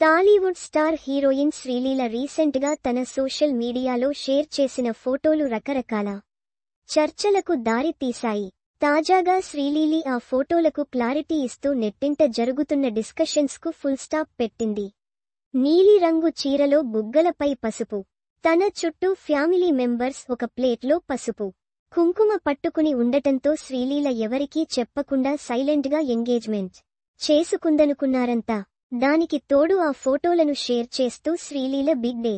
Tollywood star heroine Sreeleela recent గా తన social మీడియాలో షేర్ చేసిన ఫోటోలు రకరకాల చర్చలకు దారి తీశాయి. తాజాగా శ్రీలీలి ఆ ఫోటోలకు క్లారిటీ ఇస్తూ నెట్టింట జరుగుతున్న డిస్కషన్స్ కు ఫుల్ స్టాప్ పెట్టింది. నీలిరంగు చీరలో బుగ్గలపై పసుపు, తన చుట్టూ ఫ్యామిలీ మెంబర్స్ ఒక ప్లేట్లో పసుపు, కుంకుమ పట్టుకుని ఉండటంతో శ్రీలీల ఎవరికీ చెప్పకుండా సైలెంట్ గా ఎంగేజ్మెంట్ చేసుకుందనుకున్నారంతా. దానికి తోడు ఆ ఫోటోలను షేర్ చేస్తూ Sreeleela big day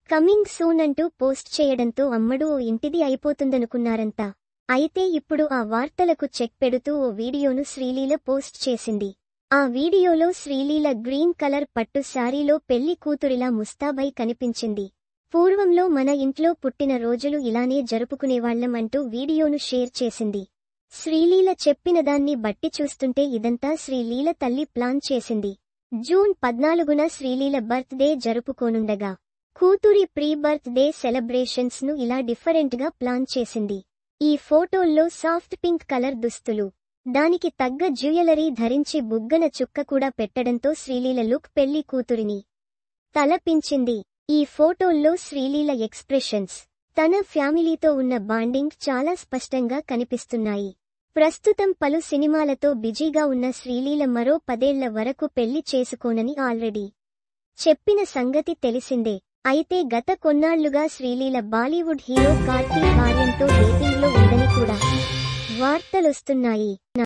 coming soon అంటూ పోస్ట్ చేయడంతో అమ్మడు ఓ ఇంటిది అయిపోతుందనుకున్నారంతా. అయితే ఇప్పుడు ఆ వార్తలకు చెక్ పెడుతూ ఓ వీడియోను శ్రీలీల పోస్ట్ చేసింది. ఆ వీడియోలో శ్రీలీల గ్రీన్ కలర్ పట్టు శారీలో పెళ్లి కూతురిలా ముస్తాబై కనిపించింది. పూర్వంలో మన ఇంట్లో పుట్టిన రోజులు ఇలానే జరుపుకునేవాళ్లం అంటూ వీడియోను షేర్ చేసింది. శ్రీలీల చెప్పినదాన్ని బట్టి చూస్తుంటే ఇదంతా శ్రీలీల తల్లి ప్లాన్ చేసింది. జూన్ 14న శ్రీలీల బర్త్ డే జరుపుకోనుండగా కూతురి ప్రీ బర్త్ డే సెలబ్రేషన్స్ ను ఇలా డిఫరెంట్ గా ప్లాన్ చేసింది. ఈ ఫోటోల్లో సాఫ్ట్ పింక్ కలర్ దుస్తులు, దానికి తగ్గ జ్యువెలరీ ధరించి బుగ్గన చుక్క కూడా పెట్టడంతో శ్రీలీల లుక్ పెళ్లి కూతురిని తలపించింది. ఈ ఫోటోల్లో శ్రీలీల ఎక్స్ప్రెషన్స్, తన ఫ్యామిలీతో ఉన్న బాండింగ్ చాలా స్పష్టంగా కనిపిస్తున్నాయి. ప్రస్తుతం పలు సినిమాలతో బిజీగా ఉన్న శ్రీలీల మరో 10 ఏళ్ల వరకు పెళ్లి చేసుకోనని ఆల్రెడీ చెప్పిన సంగతి తెలిసిందే. అయితే గత కొన్నాళ్లుగా శ్రీలీల బాలీవుడ్ హీరో కార్తీ ఆర్యన్తో డేటింగ్లో ఉందని కూడా వార్తలొస్తున్నాయి.